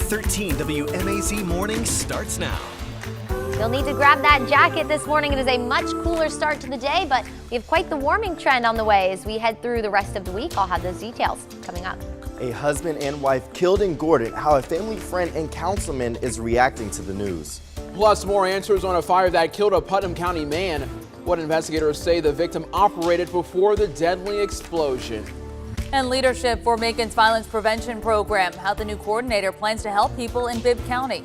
13 WMAZ Morning starts now. You'll need to grab that jacket this morning. It is a much cooler start to the day, but we have quite the warming trend on the way as we head through the rest of the week. I'll have those details coming up. A husband and wife killed in Gordon, how a family friend and councilman is reacting to the news. Plus, more answers on a fire that killed a Putnam County man. What investigators say the victim operated before the deadly explosion. And leadership for Macon's violence prevention program, how the new coordinator plans to help people in Bibb County.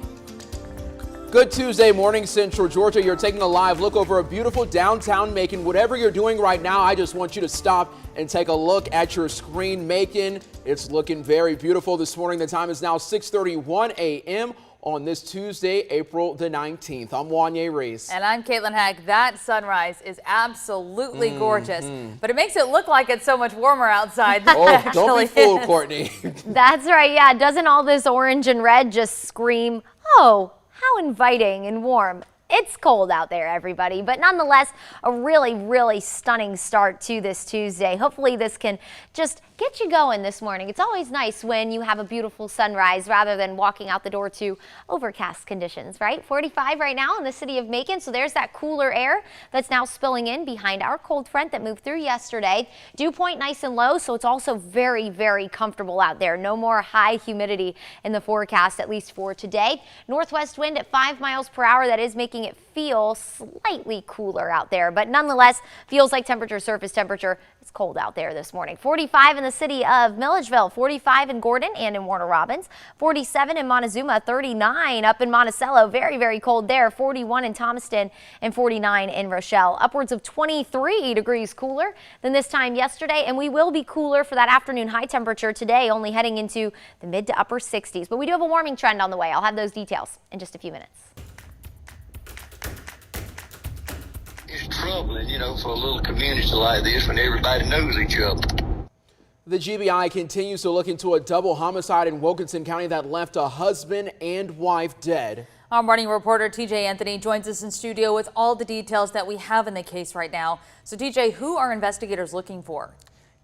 Good Tuesday morning, Central Georgia. You're taking a live look over a beautiful downtown Macon. Whatever you're doing right now, I just want you to stop and take a look at your screen. Macon, it's looking very beautiful this morning. The time is now 6:31 a.m. on this Tuesday, April the 19th. I'm Wanye Reese. And I'm Caitlin Hack. That sunrise is absolutely gorgeous, but it makes it look like it's so much warmer outside. Oh, don't be fooled, Courtney. That's right. Yeah. Doesn't all this orange and red just scream, oh, how inviting and warm? It's cold out there, everybody, but nonetheless, a really, really stunning start to this Tuesday. Hopefully this can just get you going this morning. It's always nice when you have a beautiful sunrise rather than walking out the door to overcast conditions, right? 45 right now in the city of Macon, so there's that cooler air that's now spilling in behind our cold front that moved through yesterday. Dew point nice and low, so it's also very, very comfortable out there. No more high humidity in the forecast, at least for today. Northwest wind at 5 miles per hour. That is making it feel slightly cooler out there, but nonetheless feels like surface temperature. It's cold out there this morning. 45 in the city of Milledgeville, 45 in Gordon and in Warner Robins, 47 in Montezuma, 39 up in Monticello, very, very cold there, 41 in Thomaston and 49 in Rochelle. Upwards of 23 degrees cooler than this time yesterday, and we will be cooler for that afternoon high temperature today, only heading into the mid to upper 60s. But we do have a warming trend on the way. I'll have those details in just a few minutes. It's troubling, for a little community like this when everybody knows each other. The GBI continues to look into a double homicide in Wilkinson County that left a husband and wife dead. Our morning reporter TJ Anthony joins us in studio with all the details that we have in the case right now. So TJ, who are investigators looking for?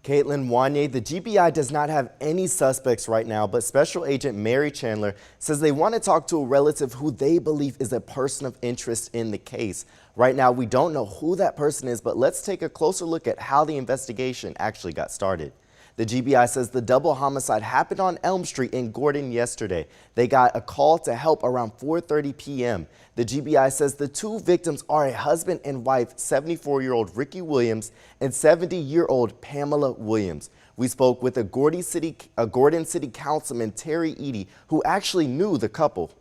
Caitlin, Wanye, the GBI does not have any suspects right now, but Special Agent Mary Chandler says they want to talk to a relative who they believe is a person of interest in the case. Right now, we don't know who that person is, but let's take a closer look at how the investigation actually got started. The GBI says the double homicide happened on Elm Street in Gordon yesterday. They got a call to help around 4:30 p.m. The GBI says the two victims are a husband and wife, 74-year-old Ricky Williams and 70-year-old Pamela Williams. We spoke with a Gordon City Councilman, Terry Eady, who actually knew the couple.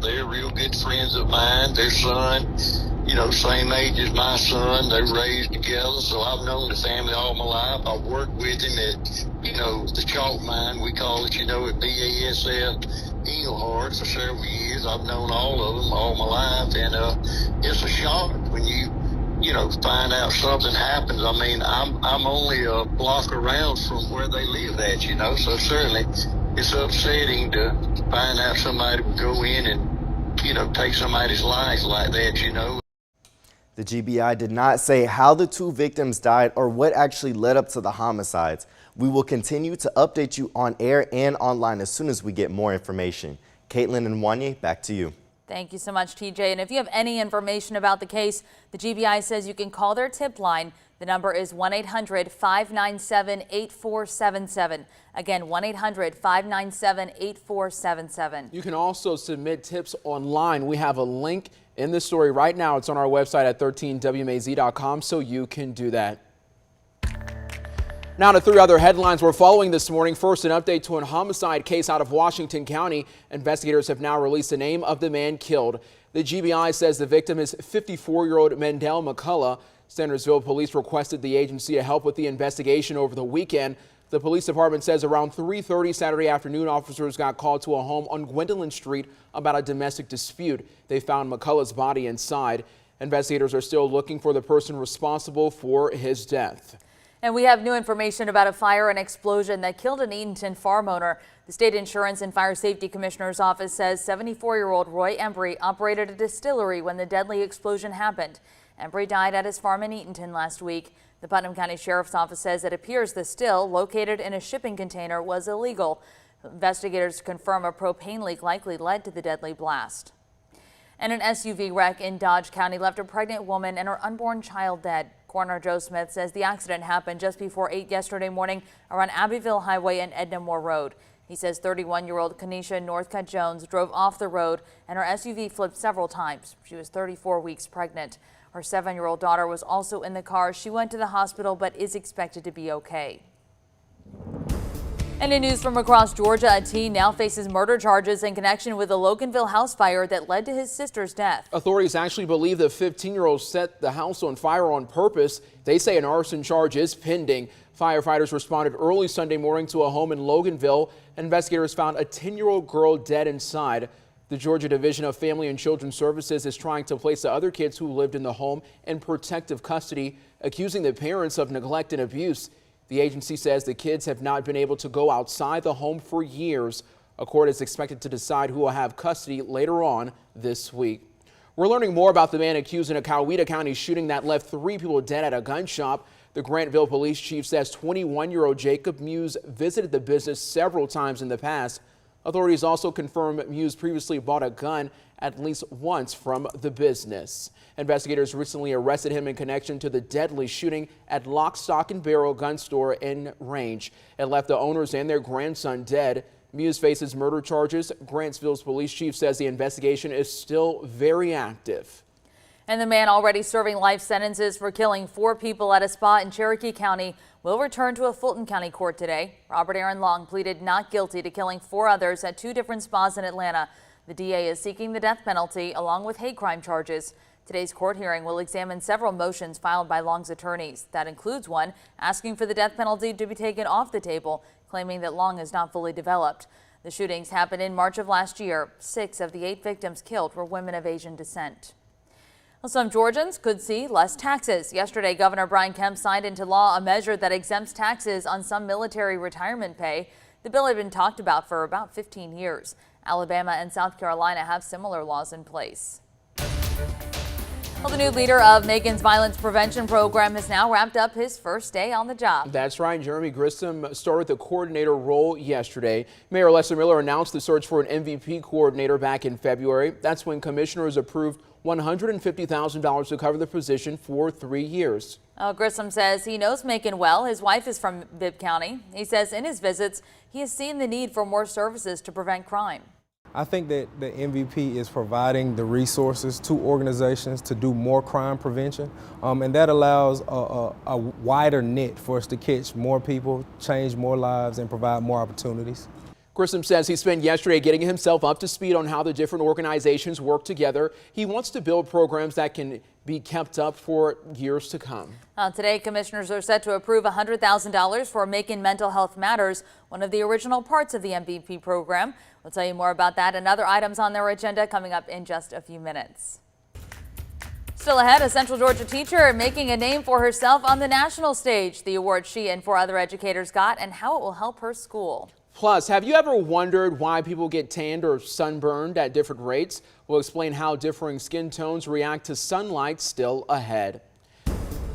They're real good friends of mine. Their son, same age as my son. They're raised together, so I've known the family all my life. I've worked with him at, the chalk mine, we call it, at BASF Engelhard for several years. I've known all of them all my life, and it's a shock when you find out something happens. I mean, I'm only a block around from where they live at, so certainly it's upsetting to find out somebody would go in and, take somebody's life like that, The GBI did not say how the two victims died or what actually led up to the homicides. We will continue to update you on air and online as soon as we get more information. Caitlin and Wanye, back to you. Thank you so much, TJ. And if you have any information about the case, the GBI says you can call their tip line. The number is 1-800-597-8477. Again, 1-800-597-8477. You can also submit tips online. We have a link in the story right now. It's on our website at 13wmaz.com, so you can do that. Now to 3 other headlines we're following this morning. First, an update to a homicide case out of Washington County. Investigators have now released the name of the man killed. The GBI says the victim is 54-year-old Mendel McCullough. Sandersville police requested the agency to help with the investigation over the weekend. The police department says around 3:30 Saturday afternoon, officers got called to a home on Gwendolyn Street about a domestic dispute. They found McCullough's body inside. Investigators are still looking for the person responsible for his death. And we have new information about a fire and explosion that killed an Eatonton farm owner. The State Insurance and Fire Safety Commissioner's office says 74-year-old Roy Embry operated a distillery when the deadly explosion happened. Embry died at his farm in Eatonton last week. The Putnam County Sheriff's Office says it appears the still, located in a shipping container, was illegal. Investigators confirm a propane leak likely led to the deadly blast. And an SUV wreck in Dodge County left a pregnant woman and her unborn child dead. Coroner Joe Smith says the accident happened just before 8 yesterday morning around Abbeville Highway and Edna Moore Road. He says 31-year-old Kenesha Northcutt Jones drove off the road and her SUV flipped several times. She was 34 weeks pregnant. Her 7-year-old daughter was also in the car. She went to the hospital but is expected to be okay. And in news from across Georgia, a teen now faces murder charges in connection with a Loganville house fire that led to his sister's death. Authorities actually believe the 15-year-old set the house on fire on purpose. They say an arson charge is pending. Firefighters responded early Sunday morning to a home in Loganville. Investigators found a 10-year-old girl dead inside. The Georgia Division of Family and Children Services is trying to place the other kids who lived in the home in protective custody, accusing the parents of neglect and abuse. The agency says the kids have not been able to go outside the home for years. A court is expected to decide who will have custody later on this week. We're learning more about the man accused in a Coweta County shooting that left 3 people dead at a gun shop. The Grantville police chief says 21-year-old Jacob Muse visited the business several times in the past. Authorities also confirm Muse previously bought a gun at least once from the business. Investigators recently arrested him in connection to the deadly shooting at Lock, Stock and Barrel gun store in Range. It left the owners and their grandson dead. Muse faces murder charges. Grantsville's police chief says the investigation is still very active. And the man already serving life sentences for killing 4 people at a spa in Cherokee County will return to a Fulton County court today. Robert Aaron Long pleaded not guilty to killing 4 others at 2 different spas in Atlanta. The DA is seeking the death penalty along with hate crime charges. Today's court hearing will examine several motions filed by Long's attorneys. That includes one asking for the death penalty to be taken off the table, claiming that Long is not fully developed. The shootings happened in March of last year. 6 of the 8 victims killed were women of Asian descent. Well, some Georgians could see less taxes. Yesterday, Governor Brian Kemp signed into law a measure that exempts taxes on some military retirement pay. The bill had been talked about for about 15 years. Alabama and South Carolina have similar laws in place. Well, the new leader of Macon's violence prevention program has now wrapped up his first day on the job. That's right. Jeremy Grissom started the coordinator role yesterday. Mayor Lester Miller announced the search for an MVP coordinator back in February. That's when commissioners approved $150,000 to cover the position for 3 years. Grissom says he knows Macon well. His wife is from Bibb County. He says in his visits, he has seen the need for more services to prevent crime. I think that the MVP is providing the resources to organizations to do more crime prevention, and that allows a wider net for us to catch more people, change more lives, and provide more opportunities. Grissom says he spent yesterday getting himself up to speed on how the different organizations work together. He wants to build programs that can be kept up for years to come. Today, commissioners are set to approve $100,000 for Macon Mental Health Matters, one of the original parts of the MVP program. We'll tell you more about that and other items on their agenda coming up in just a few minutes. Still ahead, a Central Georgia teacher making a name for herself on the national stage. The award she and 4 other educators got and how it will help her school. Plus, have you ever wondered why people get tanned or sunburned at different rates? We'll explain how differing skin tones react to sunlight still ahead.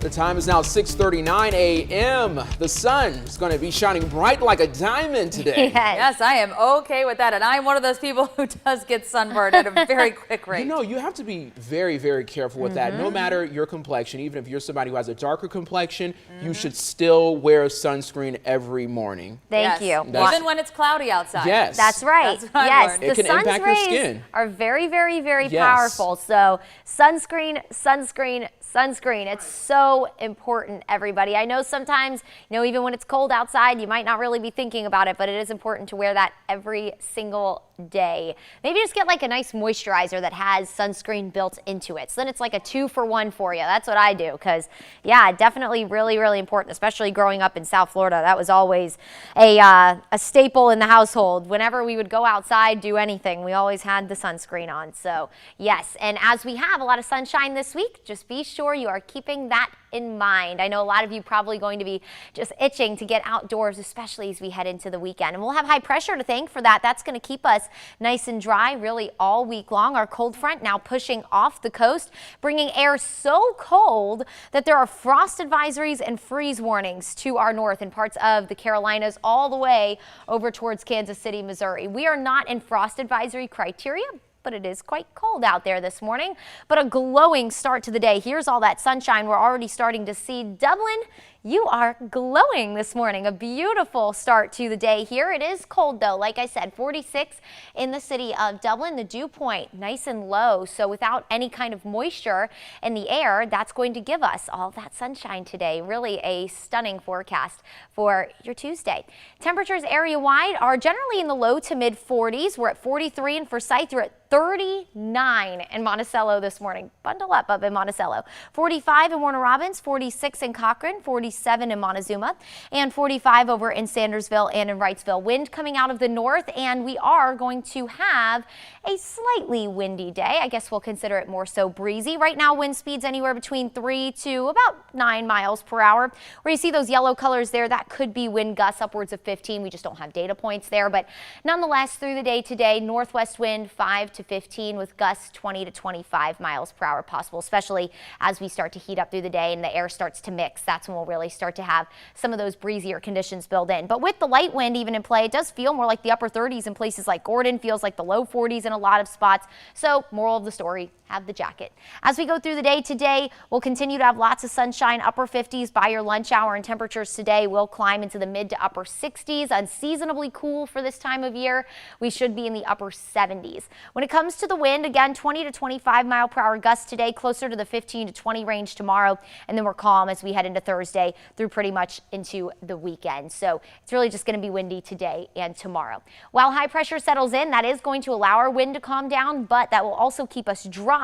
The time is now 6:39 a.m. The sun is going to be shining bright like a diamond today. Yes, I am okay with that. And I'm one of those people who does get sunburned at a very quick rate. You know, you have to be very, very careful with that. No matter your complexion, even if you're somebody who has a darker complexion, you should still wear sunscreen every morning. Thank you. Even when it's cloudy outside. Yes. That's right. That's what I yes, learned. the It can sun's impact your rays skin. are very, very, very Yes. powerful. So sunscreen, sunscreen, sunscreen. It's so important, everybody. I know sometimes, even when it's cold outside, you might not really be thinking about it, but it is important to wear that every single day. Maybe just get like a nice moisturizer that has sunscreen built into it. So then it's like a 2-for-1 for you. That's what I do because, yeah, definitely really, really important, especially growing up in South Florida. That was always a staple in the household. Whenever we would go outside, do anything, we always had the sunscreen on. So, yes, and as we have a lot of sunshine this week, just be sure you are keeping that in mind. I know a lot of you probably going to be just itching to get outdoors, especially as we head into the weekend. And we'll have high pressure to thank for that. That's going to keep us nice and dry really all week long. Our cold front now pushing off the coast, bringing air so cold that there are frost advisories and freeze warnings to our north in parts of the Carolinas all the way over towards Kansas City, Missouri. We are not in frost advisory criteria, but it is quite cold out there this morning. But a glowing start to the day. Here's all that sunshine we're already starting to see. Dublin, you are glowing this morning. A beautiful start to the day here. It is cold though. Like I said, 46 in the city of Dublin. The dew point nice and low. So without any kind of moisture in the air, that's going to give us all that sunshine today. Really a stunning forecast for your Tuesday. Temperatures area-wide are generally in the low to mid 40s. We're at 43 in Forsyth. We're at 39 in Monticello this morning. Bundle up in Monticello. 45 in Warner Robins, 46 in Cochrane, 47 in Montezuma, and 45 over in Sandersville and in Wrightsville. Wind coming out of the north, and we are going to have a slightly windy day. I guess we'll consider it more so breezy. Right now, wind speeds anywhere between 3 to about 9 miles per hour. Where you see those yellow colors there, that could be wind gusts upwards of 15. We just don't have data points there, but nonetheless, through the day today, northwest wind 5 to 15 with gusts 20 to 25 miles per hour possible, especially as we start to heat up through the day and the air starts to mix. That's when we'll really start to have some of those breezier conditions build in. But with the light wind even in play, it does feel more like the upper 30s in places like Gordon, feels like the low 40s in a lot of spots. So moral of the story, have the jacket. As we go through the day today, we'll continue to have lots of sunshine, upper 50s by your lunch hour, and temperatures today will climb into the mid to upper 60s. Unseasonably cool for this time of year. We should be in the upper 70s. When it comes to the wind, again, 20 to 25 mile per hour gusts today, closer to the 15 to 20 range tomorrow, and then we're calm as we head into Thursday through pretty much into the weekend. So it's really just going to be windy today and tomorrow. While high pressure settles in, that is going to allow our wind to calm down, but that will also keep us dry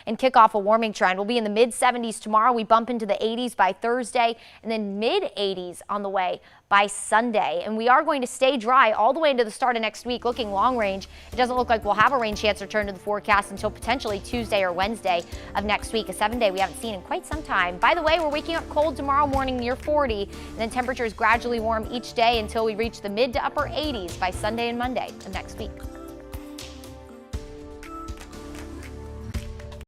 and kick off a warming trend. We'll be in the mid 70s tomorrow. We bump into the 80s by Thursday, and then mid 80s on the way by Sunday. And we are going to stay dry all the way into the start of next week. Looking long range, it doesn't look like we'll have a rain chance return to the forecast until potentially Tuesday or Wednesday of next week, a 7-day we haven't seen in quite some time. By the way, we're waking up cold tomorrow morning near 40, and then temperatures gradually warm each day until we reach the mid to upper 80s by Sunday and Monday of next week.